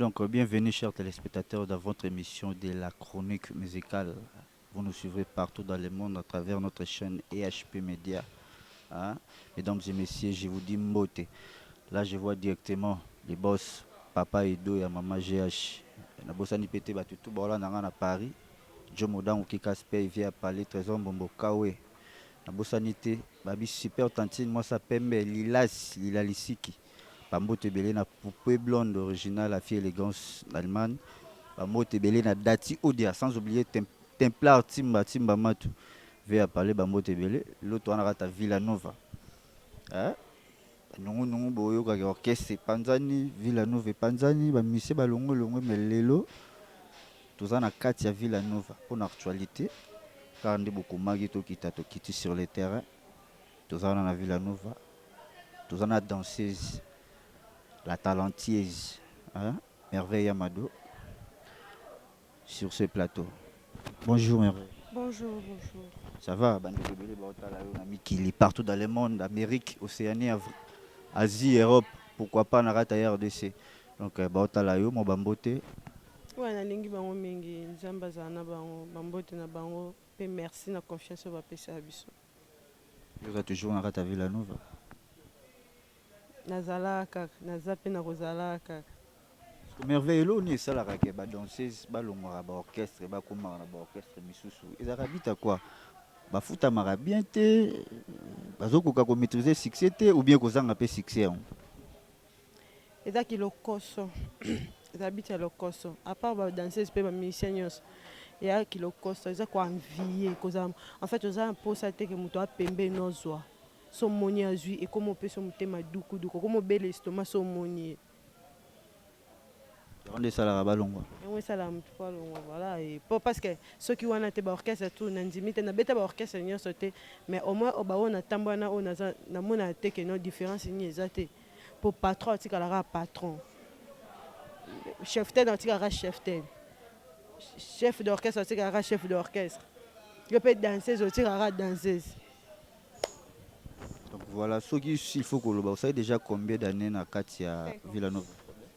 Donc, bienvenue, chers téléspectateurs, dans votre émission de la chronique musicale. Vous nous suivrez partout dans le monde à travers notre chaîne EHP Media. Hein. Mesdames et messieurs, je vous dis Mbote. Là, je vois directement les boss, Papa Edo et Maman GH. Na bossani pété batutu bola nanga na Paris. Joe Modan qui Casper vient parler Trésor Mbombo Kawe. Na bossani te babi super tantine moi ça pembe Lila Lisiki. Bambote belé na poupée blonde originale à fille élégance d'Allemagne. Bambote belé na Dati Odia sans oublier Templar Timba Matu. Vient parler Bambote belé. L'autre on a rata Villanova. Hein? Nungu boyo kaki orchestre Panzani, Villanova Panzani, ba musicien balongo longo melelo. Toza na kati ya Villanova pour l'actualité. Car ndi beaucoup magi to kiti sur le terrain. Toza na Villanova. Toza na danseuse, la talentueuse, hein? Merveille Amado sur ce plateau. Bonjour Merveille. Bonjour, bonjour. Ça va, bande de bébés, on a mis qu'il est partout dans le monde, Amérique, Océanie, Asie, Europe, pourquoi pas Narata RDC. Donc, Baotalayo, Mobambote. Ouais, na lingi bango mingi, nzamba zana bango, bambote na bango, pe merci na confiance au bapesa biso. Vous êtes toujours Narata Villanova. Nazala kaka, nazape na kozala kaka. Merveille, là, on est ça, la raquette, danseuse, balongora, orchestre, bakomara, orchestre, misusu. Ils habitent à quoi? Bafuta mara bien te, bazokoka ko maîtriser succès te ou bien kozanga pe succès. Eza ki lokoso. Eza biti ya lokoso. À part ba danseuse pe ba musicien nyonso. Ya ki lokoso, eza ko envier kozama. En fait, oza mposa te ke muto apembe nozwa. So moni azui et comme pe so mutema duku duku, comme belle estomac so moni. On est ça la balongwa. Oui, ça la voilà et parce que ceux qui ont un orchestre tout n'indimite na beta orchestre n'y sauté mais au moins au on a tambana on a na mona te que nos différences ni exacte pour patron tu la patron chef tel tu la chef tel chef d'orchestre tu la chef d'orchestre je peux danser tu la danseuse. Donc voilà ce qui il faut que le vous savez déjà combien d'années na Katia Villanova?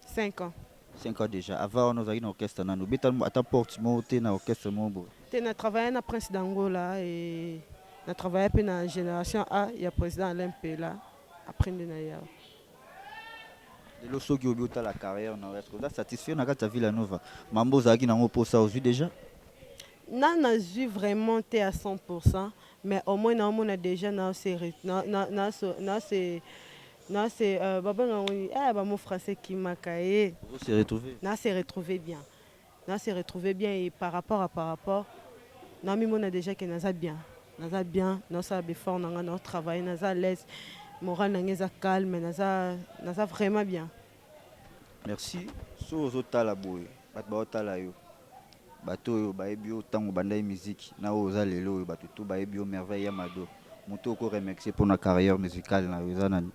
5 ans. 5 ans déjà. Avant, nous avions un orchestre. Nous avons un porte-monnaie dans l'orchestre. Nous avons travaillé dans Prince d'Angola et nous avons travaillé dans la génération A. Il y a le président Alain Pela. Après, nous avons le ceux qui ont eu la carrière, est-ce que vous êtes satisfait de Villanova? Mambo Zagi n'a pas ça aujourd'hui déjà? Non, on a vu vraiment à 100%. Mais au moins, on a déjà non, c'est mon français qui m'a caillé. Vous s'est retrouvé? Non, c'est retrouvé bien. Non, c'est retrouvé bien et par rapport, non, mais on a déjà que nous bien. Nous a bien, nous sommes fort, nous travaillons, nous sommes l'aise, moral nous est calme, nous a vraiment bien. Merci. So ozota la boy, batba la yo. Bato yo baebio tango bandai musique, na oza lelo yo batutu baebio merveille Amado. Moto ko remercier pour na carrière musicale na yo zanani.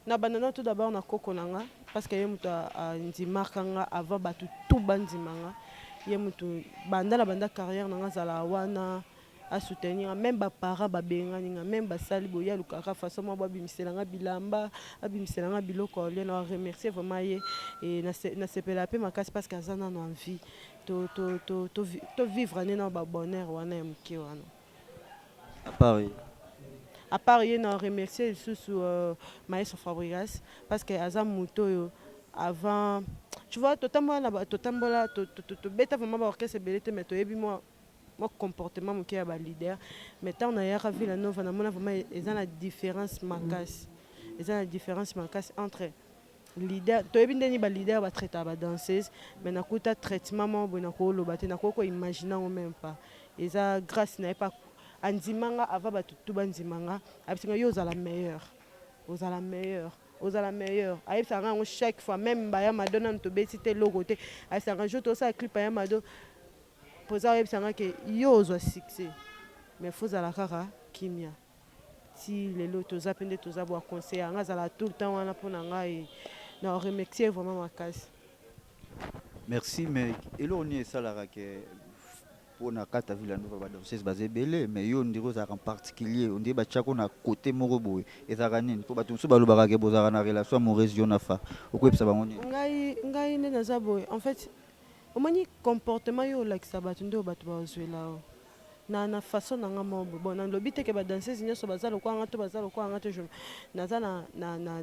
Na banana tout d'abord na koko nanga parce que yemuto ndimakanga avant batu tout bandimanga yemuto banda carrière nanga zala wana à soutenir même ba parents ba benganinga même ba sali boya lukaka façon moi bimiselanga bilamba abimiselanga biloko le na remercier vraiment ye et na sepela pe makasi parce que azana na envie to vivre na ba bonheur wana ya muki wana À Paris. à part il a remercié sous Maestro Fabregas parce que Azam Mouto avant tu vois totalement là totalement to beta vraiment orchestre belete mais to yebi moi comportement mon qui a leader mais tant on a ya Villanova na mona vraiment ils ont la différence makasi ils ont la différence makasi entre leader to yebi ndeni ba leader ba traiter ba danseuse mais na kuta traitement mo bona ko lobate na ko imaginer même pas ils a grâce n'a pas andimanga avant batutu bandimanga abisinga yo ozala meilleur ozala meilleur ozala meilleur ayebisanga yango chaque fois même baya madonna ntobeti te logo te ayebisanga jo tosala clip ya mado poza ayebisanga ke yo ozwa succès mais fozala kaka kimia si lelo toza pe nde toza bwa conseil anga azala tout le temps wana mpona ngai na remercier vraiment makasi. Merci mais elo on est ça la que on a quatre villes Nova danseuse basée belé mais yo ndiro za en particulier on dit ba chako na côté moko boy et ça ranine pour bato so ba lobaka ke bozara na relation amoureuse yo na fa okwebisa bango ni ngai nde naza boye en fait omoni comportement yo olakisa bato nde oyo bato bazwela o na façon na nga moko bon nalobi te ke badanseuse nyonso baza lokola nga to baza lokola nga te naza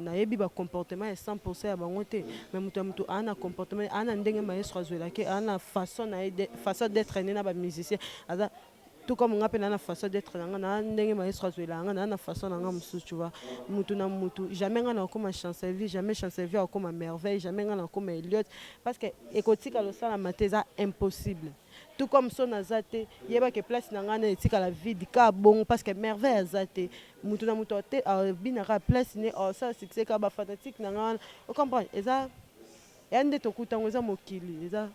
nayebi bacomportement ya 100% ya bango te mais moto ya moto aa na comportement aa na ndenge maestro azwelaki aa na façon d'être ne na bamusicien aza tout comme nga mpe naa na façon d'être na nga naa ndenge maestro azwela nga naa na façon na nga mosusu tu vois mutu na mutu jamais nga na okoma chancellerie jamais chancellerie akoma merveille jamais nga na okoma Elliot parce que ekotika losalama te eza impossible tout comme so naza te yeba ke place na nga na etikala vide ka bongo parce que merveille aza te mutu na mutu te abinaka place ne osala succès ka bafanatique na nga wana ocomprendre eza ya nde tokutango eza mokili eza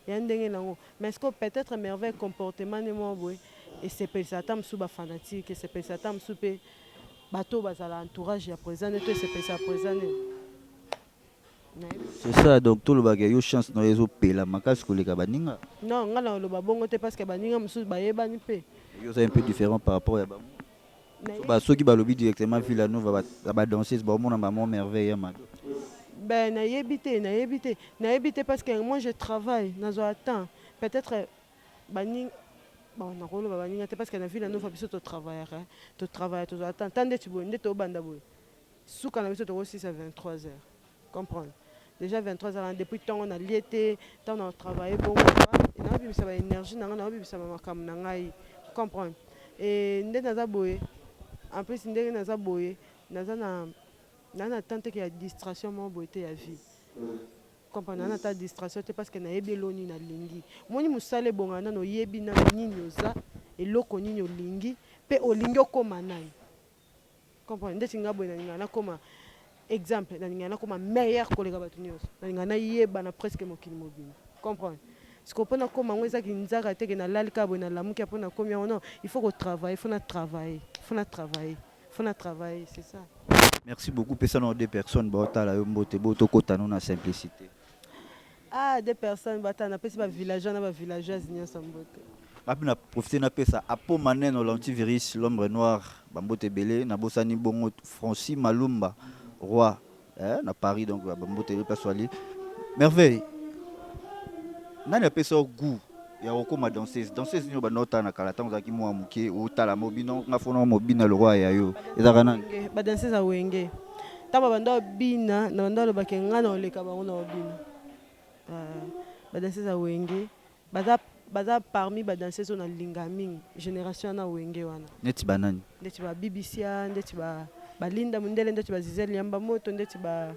ya ndenge nango mais ce que peut-être merveille comportement ne mo boye esepelisa ata mosusu bafanatique esepelisa ata mosusu mpe bato bazala entourage ya présent ne to esepelisa présent ne. C'est ça, donc tout le bagage, yo chance dans les autres pays, la makasi koleka baninga. Non, nga na lo babongo te parce que baninga mususu bayebani pe. Yo c'est un peu différent par rapport à ba. Ba ceux qui ba lobby directement Villanova ba danser ba mon maman merveille ma. Ben nayebi te parce que moi je travaille nazo attend peut-être baninga bon na rolo baninga te parce que na Villanova biso to travailler to attend tande tu bo ndé to banda boy. Souka na biso to 6 à 23 heures. Comprendre. Déjà 23 heures depuis temps on a lié tant on a travaillé bon et na bimisa ba énergie na nga bimisa makam na ngai comprendre et ndé naza boye en plus ndé naza boye naza na tante qui a distraction mo boye te ya vie comprendre na ta distraction te parce que na yebi loni na lingi moni musale bongana no yebi na nini oza eloko nini olingi pe olingi okoma nai comprendre ndé tinga boye na koma exemple na koma meilleur koleka bato nyonso na yeba na presque mokili mobile comprendre ce qu'on peut na koma ngweza ki nzaka te ke na lalika boye na lamuki apo na komi non il faut travailler c'est ça. Merci beaucoup personne deux personnes bota la mbote boto kotano na simplicité. Ah deux personnes bata na pesi ba villageois na ba villageoises nyonso mbote. Apina profiter na pesa apo maneno l'antivirus l'ombre noir bambote belé na bosani bongo Francis Malumba roi na Paris donc bambote le paswali merveille nani apesa goût ya okoma danseuse nyo banota na kala tango zaki mwa muke otala mobino ngafona mobina le roi ya yo ezaka nani ba danseuse a wenge tamba bando bina na bando ba kenga na oleka bango na obina ba danseuse a wenge baza parmi ba danseuse na lingaming génération na wenge wana neti banani ndeti ba BBC ndeti ba Balinda Mundele ndeti ba Zizeli Yamba Moto ndeti ba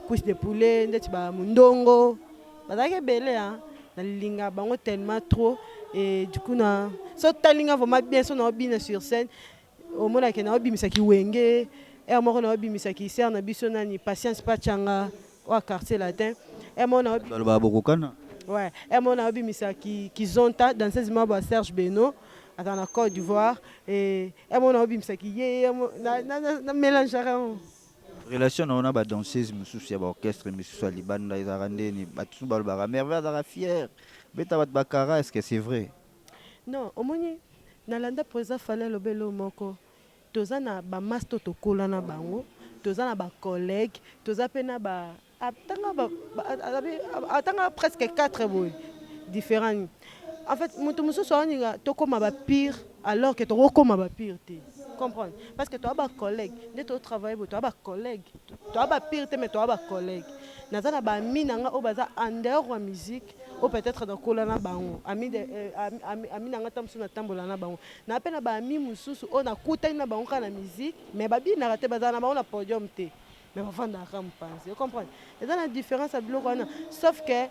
couche de poulet ndeti ba Mundongo bazake belé hein na linga bango tellement trop et du coup na so talinga vraiment bien so na obina sur scène au mona ke na obimisa ki wenge et moko na obimisa ki ser na biso nani patience pachanga au quartier latin et mona ba bokokana ouais et mona obimisa ki zonta dans ces moments Serge Beno dans la Côte d'Ivoire et mon hobby c'est qui na mélange relation on a ba danseuse mususu ya ba orchestre mususu ya libanda ezarande ni batu ba merveille za fier beta bat bakara est-ce que c'est vrai non omoni na landa président fallait lobelo moko toza na ba master to kola na bango toza na ba collègues toza pe na ba atanga presque 4 boy différents. En fait, musu soninga to koma ba pire alors que to koma ba pire te. Comprendre? Parce que toi ba collègue, de to travailler toi ba collègue. Toi ba pire te mais toi ba collègue. Naza na ba minanga o baza under wa musique ou peut-être dans kolana bango. Ami nanga tamsu na tambola na bango. Na pe na ba ami mususu o na kuta na bango kana musique mais ba bi na rate baza na bango na podium te. Mais va vendre à pense. Vous comprenez? Et dans la différence à biloko wana sauf que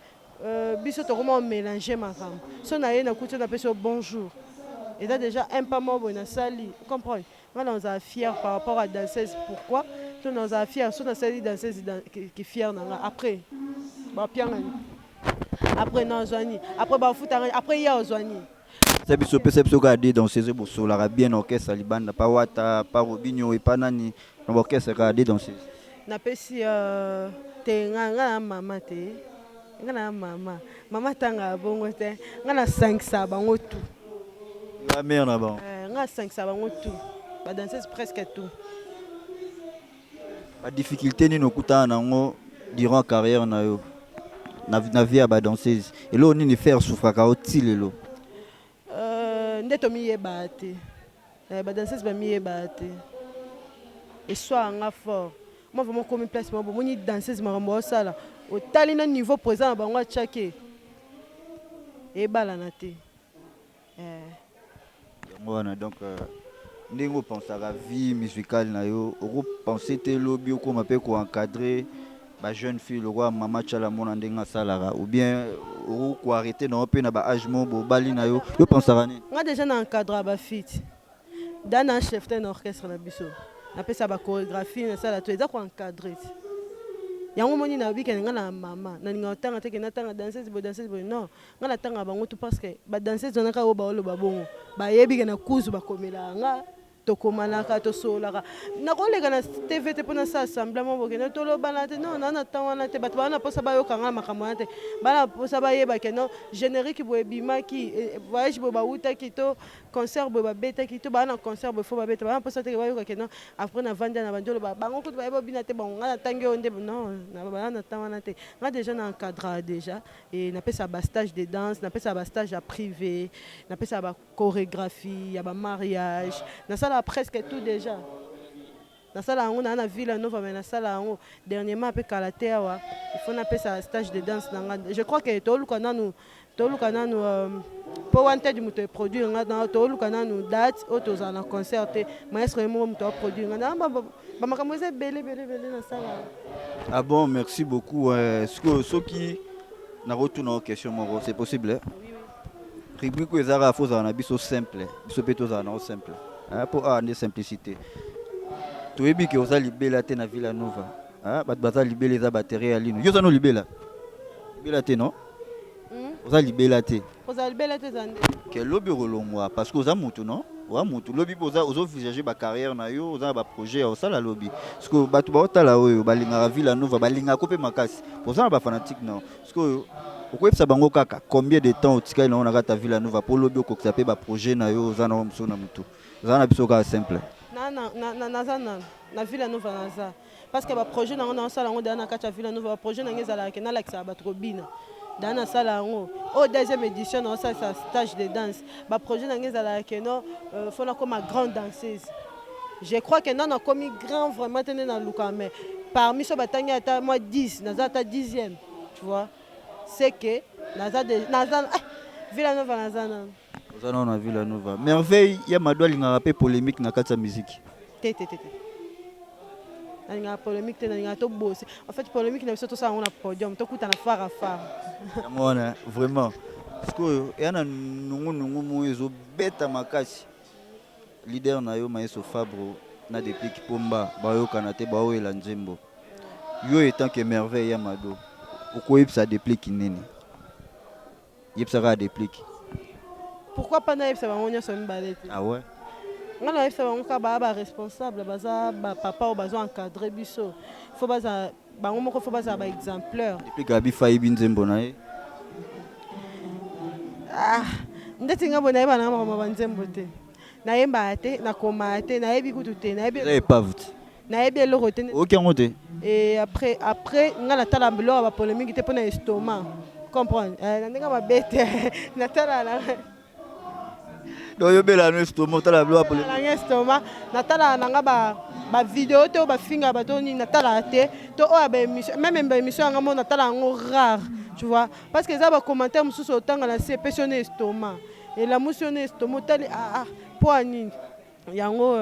biso to comment mélanger ma femme so na ye na kutu na peso bonjour et là déjà un pas mot na sali comprendre moi on est fier par rapport à danseuse pourquoi to on est fier so na sali danseuse qui fier na après ba pianga après na zoni après ba futa après ya zoni c'est biso perception garder danseuse pour sola bien orchestre libanda pa wata pa robinho et pa nani na orchestre garder danseuse na pesi te nga mama te nga na mama mama tanga bongo te nga na 5 bango tout La mère na ba. nga 5 bango tout ba danseuse presque tout Ba difficulté ni no kutana nango durant carrière na yo. Na vie à ba danseuse. Et là on ni faire souffrir ka otile lo. nde tomiyeba te badanseuse bamiyeba te eswaa nga fort moi vraiment komi place moko bomoni danseuse makambo osala otali na niveau présent na bango atiake ebalana te yango wana donc ndenge opensaka vie musicale na yo okopense te lobi okoma mpe koencadre bajeune fille lokwa mama tiala mona ndenge asalaka ou bien okoarrete nango mpe na baage mo bobali na yo yo pensaka nini nga déjà na encadre bafite da na chef te na orchestre na biso napesa bachorégraphie nasala to eza koencadre ti yango moni na bikene nga na mama nalinga otanga te ke natanga danseuse boye non nga natanga bango tout parce que badanseuse wanaka oyo baoloba bongo bayebi ke na kuzu bakomela nga tokomanaka tosolaka nakoleka na tv te mpona sa assemblement bokende tolobana te non na ntan wana te bato bana mposa bayokanga na makambo wana te bana mposa bayeba ke non générique boye ebimaki voyage boye bautaki to concert boye babetaki to bana concert boye fo babeta bana mposa teke bayoka ke non après na vandi na bandi oloba bango kutu bayeba obina te bango nga natangi oyo nde non bana na ntan wana te nga déjà na encadra déjà et napesa bastage de danse napesa bastage ya privé napesa bachorégraphie ya bamariage nasala presque tout déjà nasala yango na ville nova mais nasala yango dernièrement mpe kala te awa il faut napesa stage de danse na nga je crois que toluka nanu mpo wana te di moto eproduire nga toluka nanu date oyo tozala na concert te maestre ye moko moto aproduire nga bamakambo eza ebele nasala. Ah bon, merci beaucoup. Soki nakotuna question moko c'est possible rubrique oyo ezaka fo ozala na biso simple biso mpe tozala nango simple mpo awa nde simplicité toyebi ke oza libela te na Villa Nova bato baza libela eza baterre ya lino yo oza no libela te non oza libela te ke lobi okolongwa parce que oza mutu non oza mutu lobi mpe ozovisage bacarrière na yo oza na baprojet ya osala lobi parce que bato baotala oyo balingaka Villa Nova balingaka mpe makasi oza na bafanatique non parce que okoyebisa bango kaka combien de temps otikali nango na kati ya Villa Nova mpo lobi okokisa mpe baprojet na yo oza nango mosusu na mutu oza na biso kaka simple naza na Villa Nova naza parce que baprojet nango naosala yango daa na kati ya Villa Nova baprojet nango ezalaka ke nalakisaka bato kobina daa nasala yango oyo deuxième édition naosalisa stage de danse baprojet nango ezalaka ke no fo nakoma grande danseuse je crois que non nakomi grand vraiment te nde naluka mais parmi so batangi ata moi 10 naza ata 10e tu vois c'est que naza Villa Nova naza nano oza nano na Villa Nova merveille ya mado alingaka mpe polémique na kati ya musique te nalingaka polémique te nalingaka tobose en fait polémique na biso tosala yango na podium tokutana far à far yango wana vraiment parce que oyo eya na nungunungu moyo ezobeta makasi leader na yo Maestro Fabro na Déplique Pomba bayokana te baoyela nzembo yo etant que merveille ya mado okoyebisa Déplique nini yebisaka ya Déplique pourquoi pas nayebisa bango nyonso mibale te ah ouais nga nayebisa bango kaka baya baresponsable baza bapapa oyo bazo encadre biso fo baza bango moko fo bazala baexemplaire Déplique abi fayibi nzembo na ye ndeti nga boye nayeba nanga makambo banzembo te nayembaka te nakomaka te nayebi kutu te nayebi eloko te oki yango te et après nga natala biloko ya bapolémique te mpo na estomac comprendre na ndenge mabe te natala donc yobela no estomac otala biloko ya polémique estomac natala nanga bavideo te oyo bafinga bato nini natala te to oyo baémission même baémission yanga mo natala yango rare tu vois parce que eza bacommentaire mosusu otanga na se epesi yo na estomac elamusi yo na estomac otali mpo ya nini yango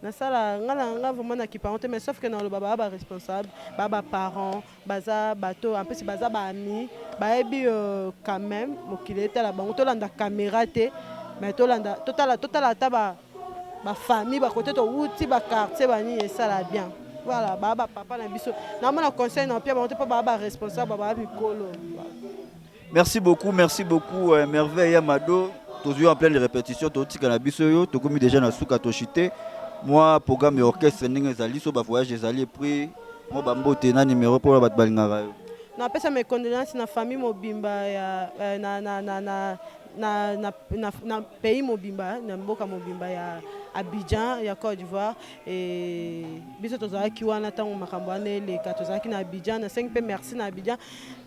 nasala nga vraiment nakipa yango te mais sauf que naloba baya baresponsable baya baparent baza bato ampesi baza baami bayebi quand même mokili etala bango tolanda caméra te mais totala ata bafamille bakote towuti baquartier banini esala bien voilà baya bapapa na biso namona conseil na pia bango te mpo baya baresponsable baya mikolo. Merci beaucoup merveille ya mado toujours en pleine répétition totika na biso yo tokomi déjà na suka toshite moi programme de orchestre ndenge ezali so ba voyage ezali pris mo bambote na numéro pour bato balingaka yo napesa mes condoléances na famille mobimba ya na pays mobimba na mboka mobimba ya Abidjan ya Côte d'Ivoire et biso tozalaki wana ntango makambo wana eleka tozalaki na Abidjan na 5 mpe merci na Abidjan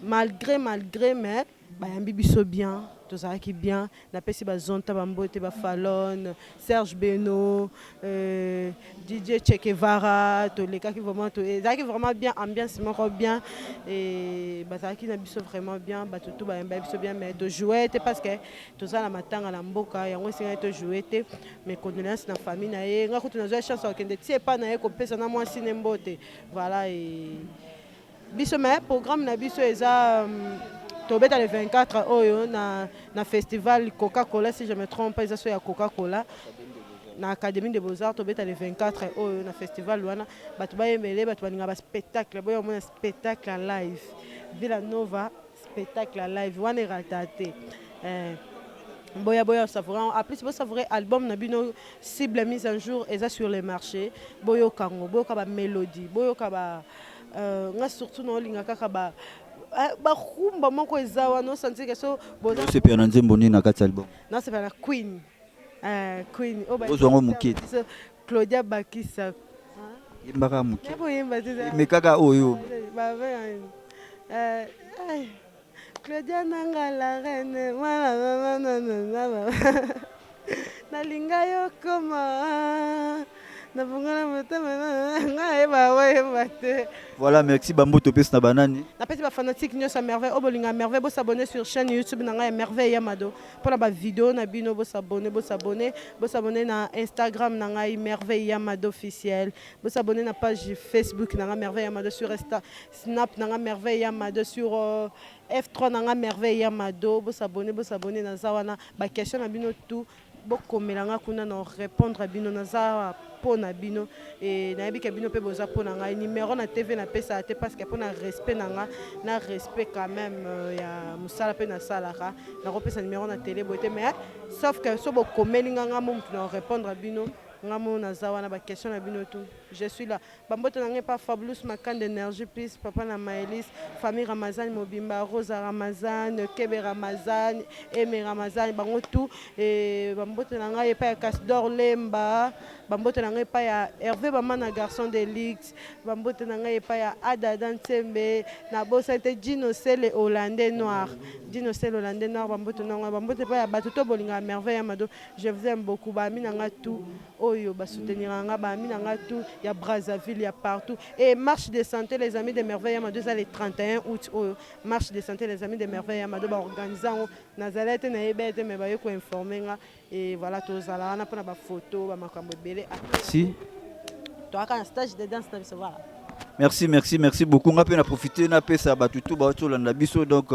malgré mais bayambi biso bien tozalaki bien napesi bazonta bambote bafalone Serge Beno DJ Chekevara tolekaki vraiment ezalaki vraiment bien ambiance moko bien et bazalaki na biso vraiment bien batutu bayamba biso bien mais tojouer te parce que tozala na matanga na mboka yango esengai tojouer te mais condoléance na famille na ye nga kutu nazwa chance akende tie epa na ye kopesa na mwasi ne mbote voilà et biso mais programme na biso eza tobeta le 24 oyo na festival Coca-Cola si je me trompe pas ça ya Coca-Cola na Académie des Beaux-Arts tobeta le 24 oyo na festival wana batu bayemele batu baninga ba spectacle boyo mona spectacle live Villanova spectacle live wana ratate boya savourer en plus bo savourer album na bino cible mise en jour eza sur les marchés boyo kango boyo ka ba mélodie boyo ka ba nga surtout no linga kaka ba bakumba moko eza wana osanti ke so osepela na nzembo nini na kati album nasepela na Queen ozwango mokete Claudia Bakisa yembaka moke mekaka oyo Claudia nanga la reine mwana nalinga yo koma voilà merci bambo topesi na banani napesi bafanatique nyonso ya merveille oyo bolinga merveille bosabone sur chaîne YouTube na ngai ya merveille Yamado mpona bavideo na bino bosabone na Instagram na ngai merveille Yamado officiel bosabone na page Facebook na ngai merveille Yamado sur Snap na ngai merveille Yamado sur F3 na ngai merveille Yamado bosabone naza wana baquestion na bino tout bokomelanga kuna na répondre à bino naza pona bino et nayebi ke bino pe boza pona ngai numéro na TV na pesa te parce que pona respect na respect quand même ya musala pe na salaka na kopesa numéro na télé bote mais sauf que so bokomelinga nga mo na répondre à bino ngamo naza wana ba question na bino tout je suis là bamboto nanga pas Fabulous Makan d'énergie plus papa na Maëlys famille Ramazan Mobimba Rosa Ramazan Kebe Ramazan Eme Ramazan bango tout et bamboto nanga pas Kasdor Lemba bamboto nanga pas ya Hervé Bamana garçon de Lix bamboto nanga pas ya Ada Dantembe na bosante Dino Sele Hollandais noir bamboto nanga bamboto pas ya batuto bolinga merveille Yamado je vous aime beaucoup ba minanga tout oyo ba soutenir nga ba minanga tout ya Brazzaville ya partout et marche de santé les amis de merveille Yamado ça le 31 août oyo marche de santé les amis de merveille Yamado ba organisant nazalete na ebete mais ba yo ko informer nga et voilà tous ala na pona ba photo ba makambo belé si toi quand stage de danse na biso voilà merci beaucoup nga pe na profiter na pesa batutu ba tolanda biso donc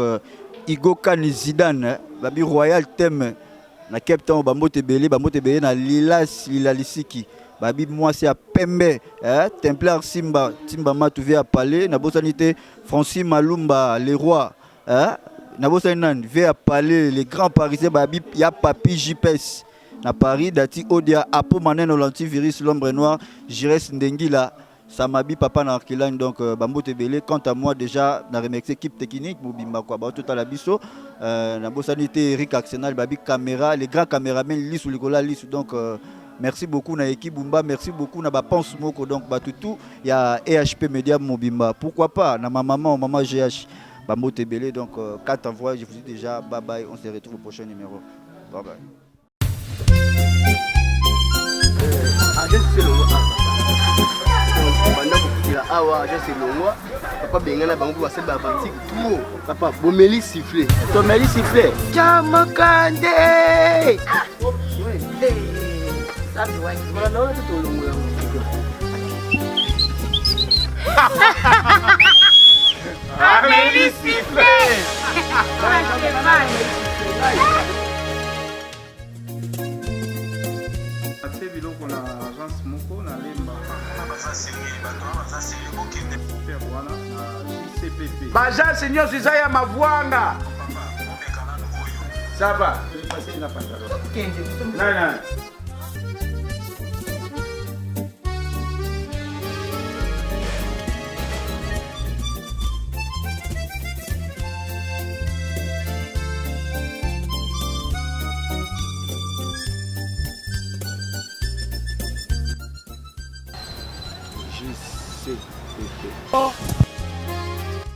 Igo Kani Zidane babi Royal Thème na Cape Town bambote belé na Lilalisiki babi mwasi ya pembe Templar Simba Matu via Palais na bosanité Francis Malumba les rois na bosanité via Palais les grands parisiens babi ya Papi JPS na Paris dati Odia Apo Maneno l'antivirus l'ombre noire Jires Ndengila Samabi papa na Arkilan donc bambote belé quant à moi déjà na remercier équipe technique Mobimba quoi ba tout à la biso na bosanité Eric Arsenal babi caméra les grands caméramens Lisu Likola Lisu donc merci beaucoup na équipe Bumba merci beaucoup na ba pense moko donc ba tout il y a EHP Media Mobimba pourquoi pas na ma maman GH bambote belé donc 4 envois je vous dis déjà bye bye on se retrouve au prochain numéro bye bye pendant beaucoup de awa je sais le moi papa bengana bango ba seba batik tout papa bomeli siffler tomeli siffler Kamakande ça c'est ouais voilà non tout le monde Amélie siffler ate biloko na agence moko na lemba wana na JCPP bagence nyonso eza ya mavwanga saba nana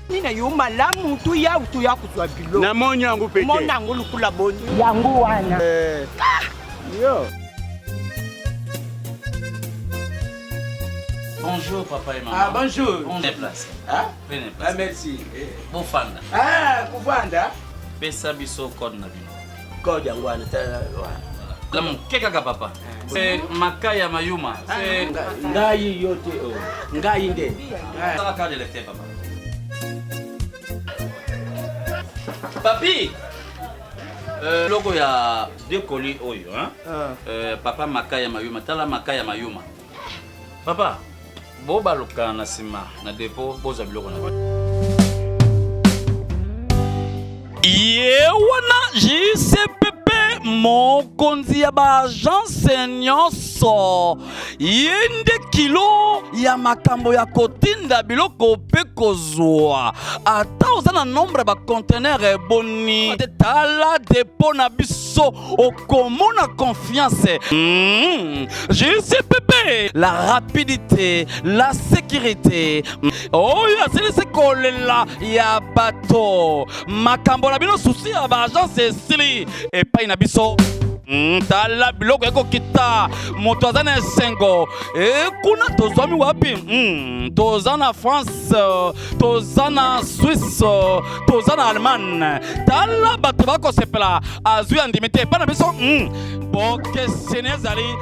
Nina yo malamu tu ya kuzwa bilo. Na moni yangu peke. Mona yangu lukula boni. Yangu wana. Yo. Bonjour papa et maman. Ah bonjour. On est place. Ah? Prenez Ah place. merci. Bofanda. Ah, kuvanda. Pesa biso code na bino. Code yangu wana. Lamu keka papa. C'est Makaya Mayuma. C'est Ngai yote o. Ngai nde. ça carte de lecteur papa. Papi. Logo ya deux colis oyo hein. Papa Makaya Mayuma, tala Makaya Mayuma. Papa, bo baloka na sima na dépôt boza biloko na. Yewana JCPP mokonzi ya ba agence nyonso yende kilo ya makambo ya kotinda biloko pe kozwa ata oza na nombre ba conteneur eboni tala dépôt na biso okomona confiance. JCPP la rapidité, la sécurité. Oh ya c'est kolela ya bato makambo la bino souci ya ba agence esili epai na biso. Tala biloko eko kita moto aza na esengo kuna tozwami wapi toza na France toza na Suisse toza na Allemagne tala bato bakosepela azwi andimi te epai na biso bokesene ezali